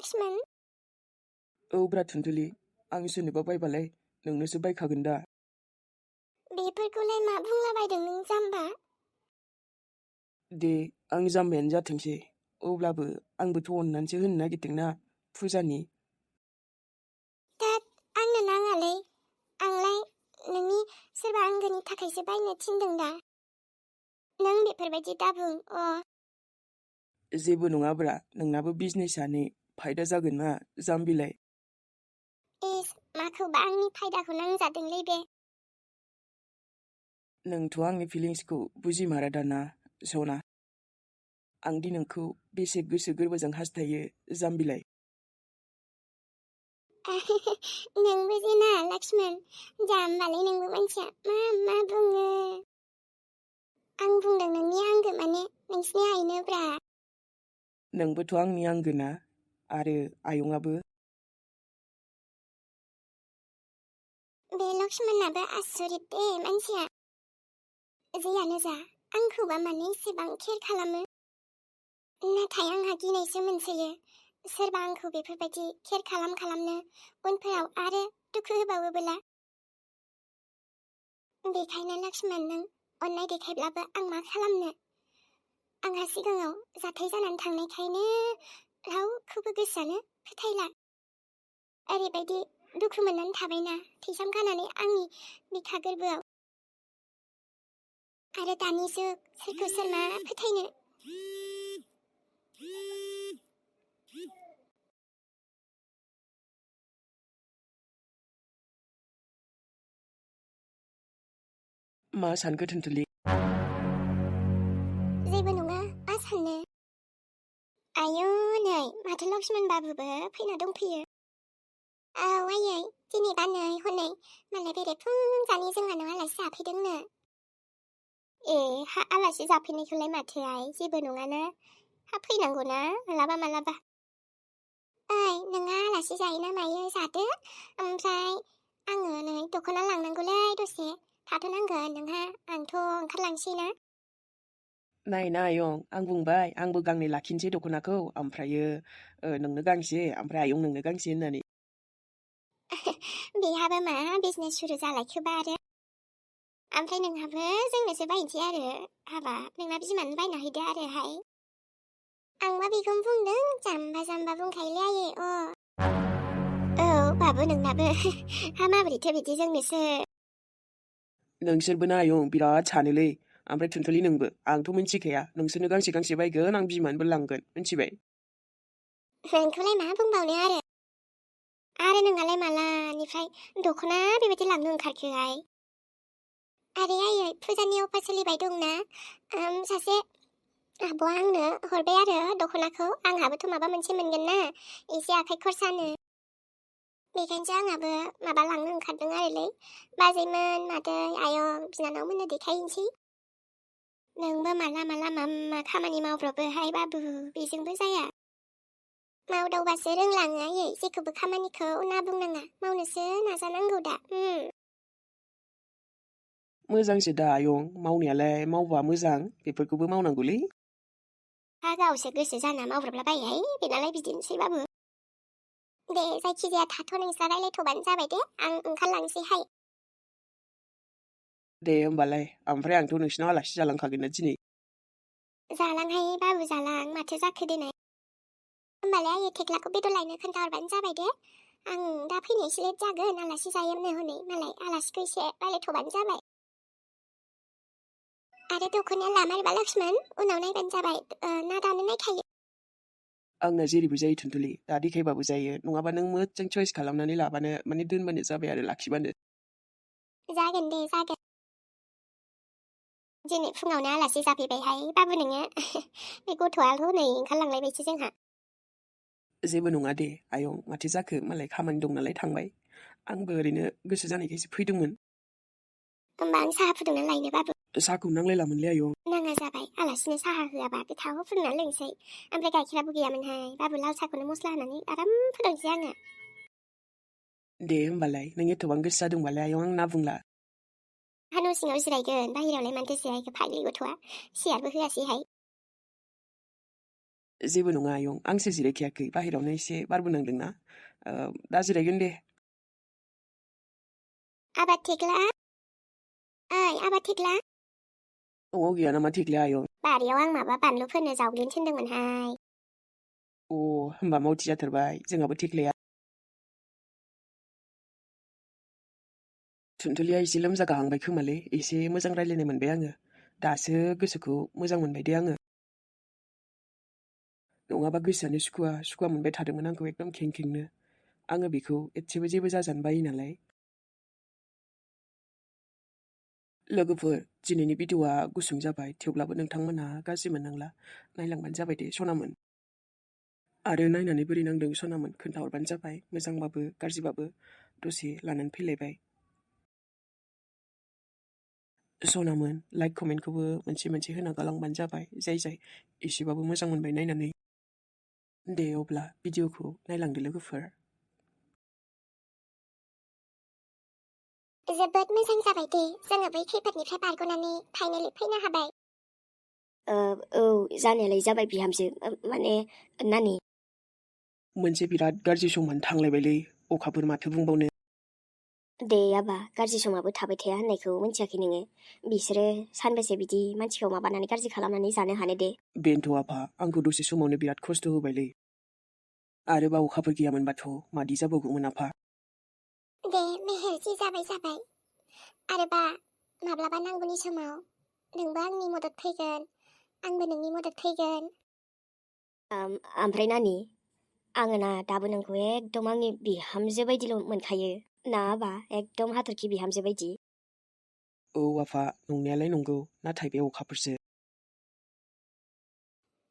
Lakshman? ब्रा थुनथुलि आं सोरनोबा बायबालाय नोंनोसो बायखागोन दा बेफोरखौलाय मा बुंलाबायदों नों जाम्बा? दे आं जाम्बायानो जाथोंसै अब्लाबो आंबोथ' अननानैसो होनो नागिरदोंना फुजानि दाद आंनो नाङालै आंलाय नोंनि सोरबा आंगोनि थाखायसो बायनो थिनदों दा नों बेफोरबायदि दाबुं जेबो नङाब्रा नोंनाबो बिजनेसानो फायदा जागोन ना जाम्बिलाय इस माखौबा आंनि फायदाखौ नांजादोंलै बे नोंथ' आंनि फिलिंसखौ बुजिमारा दाना सना आंदि नोंखौ बेसे गोसो गोरबोजों हास्थायो जाम्बिलाय नोंबो जेना लक्ष्मण जाम्बालै नोंबो मानसिया मा बुङो आं बुंदों नोंनि आंगो माने नोंसिनि आइनोब्रा नोंबोथ' आंनि आंगोना आरो आयंआबो बे लक्ष्मणाबो आसरित दे मानसिया जेयानो जा आंखौबा माने एसेबां केयार खालामो नाथाय आंहा गिनायसो मोनसोयो सोरबा आंखौ बेफोरबायदि केयार खालामनो उनफोराव आरो दुखु होबावोबोला बेखायनो लक्ष्मण नों अननाय देखायब्लाबो आं मा खालामनो आंहा सिगाङाव जाथाय जानानै थांनायखायनो रावखौबो गोसोआनो फोथायला ओरैबायदि दुखु मोननानै थाबायना थैसाम खानानै आंनि बिखा गोरबोआव आरो दानिसो सोरखौ सोर मा फोथायनो मा सानखो थुनथुलि जेबो नङा मा साननो आयौ नै माथो लक्ष्मण बाबुबो फैना दंफैयो औ आयै जेनेबा नै हनै मालाय बेरे फुंजानि जोंहानाव आलासि जाफैदोंनो ए हा आलासि जाफैनायखौलाय माथो आइ जेबो नङाना हा फैनांगौना मालाबा ओइ नोंहा आलासि जायोना मायो जादो ओमफ्राय आङो नै दख'ना लांनांगौलै दसे थाथ'नांगोन नोंहा आंथ' ओंखारलांसैना नायना आयं आं बुंबाय आंबो गांनै लाखिनोसै दख'नाखौ ओमफ्रायो नोंनो गांसे ओमफ्राय आयं नोंनो गांसे होननानै बेहाबो मा बिजनेस सुरु जालायखोबा आरो ओमफ्राय नोंहाबो जोंनोसो बायनोसै आरो हाबा नोंना बिमानो बायना हैदो आरोहाय आंबा बेखौनो बुंदों जाम्बा बुंखायोलै आयै औ बाबु नोंनाबो हा माबोरैथो बिदि जोंनोसो नोंसोरबो ना आयं बिराद सानोलै ओमफ्राय थुनथुलि नोंबो आंथ' मिन्थिखाया नोंसोरनो गांसे बायगोन आं बिमानोबो लांगोन मिन्थिबाय नोंखौलाय मा बुंबावनो आरो नोंहालाय मालानिफ्राय दख'ना बेबायदि लांनो ओंखारखोहाय आरो आयै फुजानि अफार सोलिबाय दंना सासे आब'आ आंनो हरबाय आरो दख'नाखौ आंहाबोथ' माबा मोनसे मोनगोन ना एसे आखाइ खरसानो बेखायनोसो आंहाबो माबा लांनो ओंखारदों आरोलै बाजैमोन मादै आयं बिनानावमोननो देखायहैनोसै नोंबो माला मा खामानि मावब्रबोहाय बाबु बेजोंबो जाया मावदावबासो रोंलाङो आयै जेखौबो खामानिखौ ना बुंनाङा मावनोसो नाजानांगौ दा मोजांसो दा आयं मावनायालाय मावबा मोजां बेफोरखौबो मावनांगौलै गावसो गोसो जाना मावब्रबलाबायोहाय बेनालाय बिदिनोसै बाबु दे जायखिजाया थाथ' नोंस्रा रायलायथ'बानो जाबाय दे आं ओंखारलांसैहाय दे होमबालाय ओमफ्राय आंथ' नोंसिनाव आलासि जालांखागोन ना दिनै जालांहाय बाबु जालां माथो जाखो देनाय होमबालाय आयै थेख्लाखौ बेदर लायनो खोन्थाहरबानो जाबाय दे आं दा फैनो एसे लेट जागोन आलासि जायोनो हनै मालाय आलासिखौ एसे रायलायथ'बानो जाबाय आरो दख'नाया लामारबा लक्ष्मण उनाव नायबानो जाबाय ना दानो नायखायो आंना जेरैबो जायो थुनथुलि दा देखायबाबो जायो नङाबा नों मोजां चयस खालामनानै लाबानो माने दोनबानो जाबाय आरो लाखिबानो जागोन दे जागोन दिनै फुङावनो आलासि जाफैबायहाय बाबु नोङो बे गथ'आल' हनै ओंखारलांलायबायसो जोंहा जेबो नङा दे आयं माथो जाखो मालाय खामानि दं नालाय थांबाय आंबो ओरैनो गोसो जानायखायसो फैदोंमोन होमबा आं साहा फुदुंना लायनो बाबु साहाखौ नांलायलामोनलै आयं नाङा जाबाय आलासिनो साहा होआबा गोथाव फुदुंनानै लोंसै ओमफ्राय गाइखेराबो गैयामोनहाय बाबु लाल साहाखौनो मस्ला होनानै आराम फुदुंसै आङो दे होमबालाय नों एथ'बां गोसो जादोंबालाय आयं आं ना बुंला न' सिङाव जिरायगोन बाहेरायावलाय मानोथो जिरायखो फाग्लि गथ'आ सियारबो होआसैहाय जेबो नङा आयं आंसो जिरायखायाखै बाहेरावनो एसे बारबो नांदोंना दा जिरायगोन दे आबा थेख्ला ओइ आबा थेख्ला न'आव गैया नामा थेख्लाया आयं बारियाव आं माबा बानलु फोनो जावग्लिनो थिनदोंमोनहाय होमबा मावथि जाथारबाय जोंहाबो थेख्लाया थुनथुलिया एसे लोमजागाहांबाय खोमालै एसे मोजां रायलायनाय मोनबाय आङो दासो गोसोखौ मोजां मोनबाय दे आङो नङाबा गोसोआनो सुखुवा मोनबाय थादोंमोन आंखौ एकदम खेंखेंनो आङो बेखौ एसेबो जेबो जाजानो बायो नालाय लोगोफोर दिनैनि भिडिअ'आ गुसुं जाबाय थेवब्लाबो नोंथांमोनहा गाज्रि मोननांला नायलांबानो जाबाय दे सनामोन आरो नायनानै बोरै नांदों सनामोन खोन्थाहरबानो जाबाय मोजांबाबो गाज्रिबाबो दसे लानानै फैलायबाय सनामोन लाइक कमेन्टखौबो मोनसे होना गालांबानो जाबाय जाय एसेबाबो मोजां मोनबाय नायनानै दे अब्ला भिडिअ'खौ नायलांदो लोगोफोर जोबोद मोजां जाबाय दे जोङो बै खैफोदनिफ्राय बारग'नानै फाइनालि फैनो हाबाय औ जानायालाय जाबाय बिहामजो माने नानि मोनसे बिराद गाज्रि समानो थांलायबायलै अखाफोर माथो बुंबावनो दे आबा गाज्रि समाबो थाबाय थाया होननायखौ मिन्थियाखै नोङो बिसोरो सानबेसे बिदि मानसिखौ माबानानै गाज्रि खालामनानै जानो हानो दे बेनोथ' आफा आंखौ दसे समावनो बिराद खस्थ' होबायलै आरोबा अखाफोर गैयामोनबाथ' मादि जाबावगौमोन आफा दे मेहेर जि जाबाय आरोबा माब्लाबा नांगौनि समाव नोंबो आंनि मदद फैगोन आंबो नोंनि मदद फैगोन ओमफ्राय नानि आङो ना दाबो नोंखौ एकदम आंनि बिहामजो बायदिल' मोनखायो ना आबा एकदम हाथरखि बिहामजो बायदि औ आफा नंनायालाय नंगौ नाथाय बे अखाफोरसो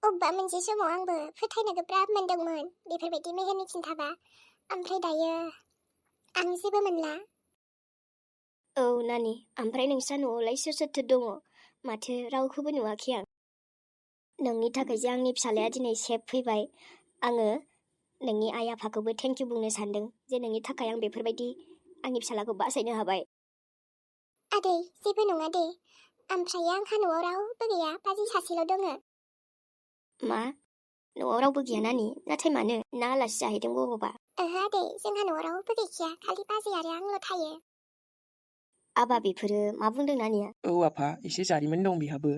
अबेबा मोनसे समाव आंबो फोथायनो गोब्राब मोनदोंमोन बेफोरबायदि मेहेरनि खिन्थाबा ओमफ्राय दायो आं जेबो मोनला औ नानि ओमफ्राय नोंस्रा न'आवलाय सोर सोरथो दङ माथो रावखौबो नुवाखै आं नोंनि थाखाय जे आंनि फिसालाया दिनै सेफ फैबाय आङो नोंनि आइ आफाखौबो थेंक इउ बुंनो सानदों जे नोंनि थाखाय आं बेफोरबायदि आंनि फिसालाखौ बासायनो हाबाय आदै जेबो नङा दे ओमफ्राय आंहा न'आव रावबो गैया बाजै सासेल' दङ मा न'आव रावबो गैया नानि नाथाय मानो ना आलासि जाहैदों बबावबा ओहो आदै जोंहा न'आव रावबो गैखाया खालि बाजै आरो आंल' थायो आबा बेफोरो मा बुंदों नानिया औ आफा एसे जारिमिन दं बेहाबो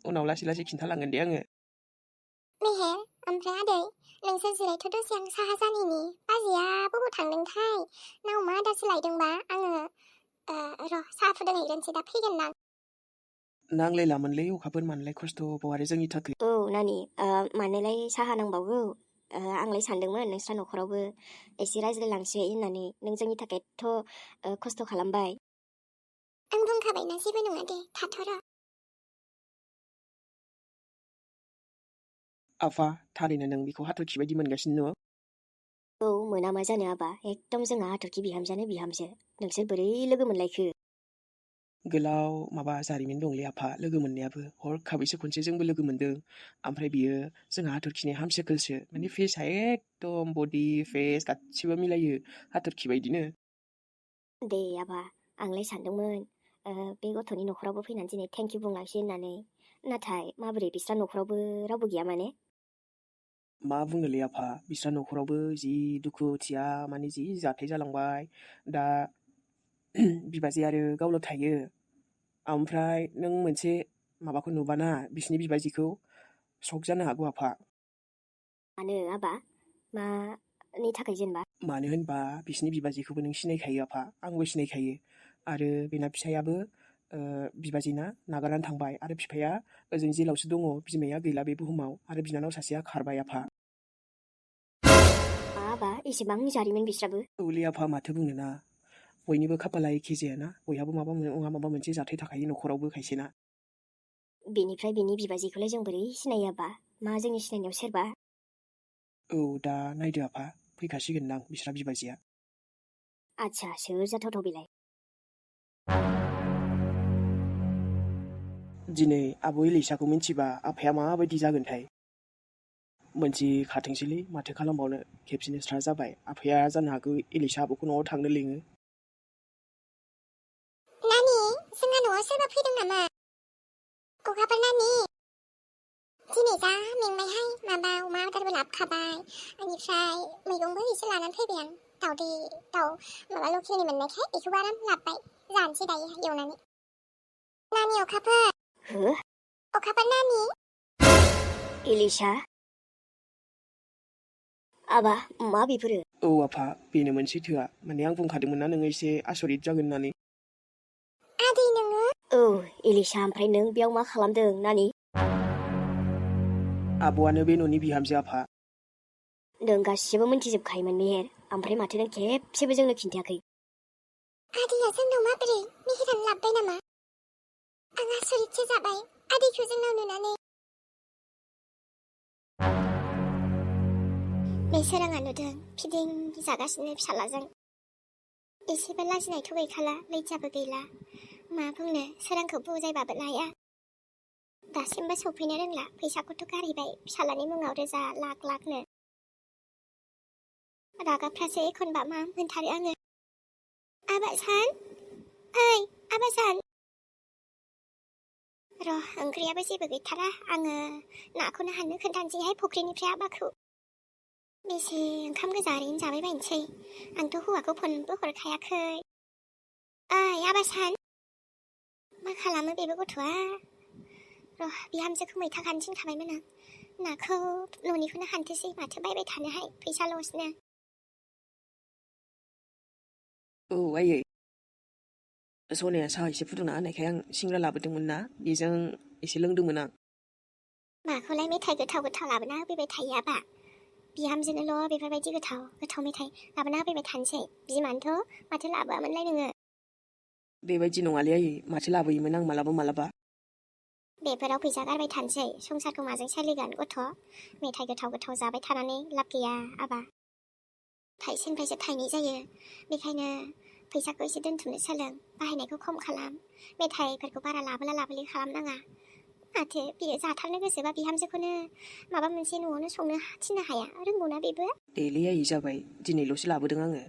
उनाव लासै खिन्थालांगोन दे आङो मेहेर ओमफ्राय आदै नोंसोर जिरायथ' दसे आं साहा जानिनि बाजैया बबाव थांदोंथाय नाव मा आदारसो लायदोंबा आङो र' साहा फुदुंहैग्रोनोसै दा फैगोन ना नांलायलामोनलै अखाफोर मानलाय खस्थ'बाव आरो जोंनि थाखाय औ नानि मानोलाय साहा नांबावगौ आंलाय सानदोंमोन नोंस्रा न'खरावबो एसे रायज्लायलांसै होननानै नों जोंनि थाखाय एथ' खस्थ' खालामबाय आं बुंखाबायना जेबो नङा दे थाथ'र' आफा थारैनो नों बेखौ हाथरखि बायदि मोनगासिनो न' औ मोना मा जानो आबा एकदम जोंहा हाथरखि बिहामजोआनो बिहामजो नोंसोर बोरै लोगो मोनलायखो गोलाव माबा जारिमिन दंलै आफा लोगो मोननायाबो हरखाबैसो खनसे जोंबो लोगो मोनदों ओमफ्राय बियो जोंहा हाथरखिनि हामशेकोलसो माने फेसआ एकदम बडि फेस गासिबो मिलायो हाथरखि बायदिनो दे आबा आंलाय सानदोंमोन बे गथ'नि न'खरावबो फैनानै दिनै थेंक इउ बुंलांसै होननानै नाथाय माबोरै बिस्रा न'खरावबो रावबो गैया माने मा बुंनोलै आफा बिस्रा न'खरावबो जि दुखुथिया माने जि जाथाय जालांबाय दा बिबाजै आरो गावल' थायो ओमफ्राय नों मोनसे माबाखौ नुबाना बिसिनि बिबाजैखौ शक जानो हागौ आफा मानो आबा मानि थाखाय जेनेबा मानो होनबा बिसिनि बिबाजैखौबो नों सिनायखायो आफा आंबो सिनायखायो आरो बेना फिसायाबो बिबाजैना नागारनानै थांबाय आरो बिफाया ओजों जेलावसो दङ बिमाया गैला बे बुहुमाव आरो बिनानाव सासेया खारबाय आफा आबा एसेबां जारिमिन बिस्राबो औलै आफा माथो बुंनोना बयनिबो खाफाला एखे जायाना बयहाबो माबा मोनसे जाथाय थाखायो न'खरावबो खायसेना बेनिफ्राय बेनि बिबाजैखौलाय जों बोरै सिनायाबा मा जोंनि सिनायनायाव सोरबा औ दा नायदो आफा फैखासिगोनदां बिस्रा बिबाजैया आच्छा सोर जाथावथाव बेलाय दिनै आब' इलिसाखौ मिन्थिबा आफाया माबायदि जागोनथाय मोनसे खाथोंसैलै माथो खालामबावनो खेबसेनो स्रा जाबाय आफाया जानो हागौ इलिसा आब'खौ न'आव थांनो लिङो नानि जोंहा न'आव सोरबा फैदों नामा अखाफोर नानि दिनै जा मेंबायहाय माबा अमा आदारबो लाबोखाबाय बेनिफ्राय मैगंबो एसे लानानै फैबाय आं दाउदै दाउ माबा लकेलनि मोननायखाय बेखौबो आराम लाबोबाय जानोसै दायो एवनानै नानि अखाफोर हो नानि इलिशा आबा मा बेफोरो औ आफा बेनोमोन सैथोआ माने आं बुंखादोंमोन ना नोङो एसे आसरित जागोन होननानै आदै नोङो औ इलिशा ओमफ्राय नों बेयाव मा खालामदों नानि आब'आनो बे न'नि बिहामजो आफा नों गासिबो मिन्थिजोबखायोमोन मेहेर ओमफ्राय माथो नों खेबसेबो जोंनो खिन्थायाखै आदैया जोंनाव माबोरै मेहेरानो लाबोबाय नामा आं आसरितसो जाबाय आदैखौ जोंनाव नुनानै बे सोराङा नुदों फिदिं जागासिनो फिसालाजों एसेबो लाजिनायथ' गैखाला लैजाबो गैला मा बुंनो सोरांखौ बुजायबाबो लाया दासिमबो सफैनो रोंला फैसाखौथ' गारहैबाय फिसालानि मुङाव रोजा लाख लाखनो रागाफ्रासो एखनबा मा मोनथारो आङो आबासान ओइ आबासान र' ओंख्रियाबो जेबो गैथारा आङो नाखौनो हाननो खोन्थानोसैहाय फुख्रिनिफ्राय आबाखौ बेसे ओंखाम गोजा ओरैनो जाबाय बायनोसै आंथ' हौवाखौ फनबो हरखायाखै ओइ आबासान मा खालामो बेबो गथ'आ र' बिहामजोखौ मैथा खानो थिनखाबायमोन आं नाखौ न'निखौनो हानथोसै माथो बायबाय थानोहाय फैसा लसनो औ आयै सनाया साहा एसे फुदुंना होनायखाय आं सिंग्रा लाबोदोंमोन ना बेजों एसे लोंदोंमोन आं माखौलाय मेथाइ गोथाव गोथाव लाबोना होफैबाय थायो आबा बिहामजोनोल' बेफोरबायदि गोथाव गोथाव मेथाइ लाबोना होफैबाय थानोसै बिमानोथ' माथो लाबोआमोनलाय नोङो बेबायदि नङालै आयै माथो लाबोयोमोन आं मालाबा बेफोराव फैसा गारबाय थानोसै संसारखौ माजों सोलिगोन गथ' मेथाइ गोथाव गोथाव जाबाय थानानै लाब गैया आबा थाइसेनिफ्रायसो थाइनै जायो बेखायनो फैसाखौ एसे दोनथुमनो सोलों बाहायनायखौ खम खालाम मेथाइफोरखौ बारा लाबोला लाबोलि खालामनाङा माथो बियो जाथारनो गोसोबा बिहामजोखौनो माबा मोनसे न'आवनो संनो थिननो हाया रोंगौना बेबो देलै आयै जाबाय दिनैल'सो लाबोदों आङो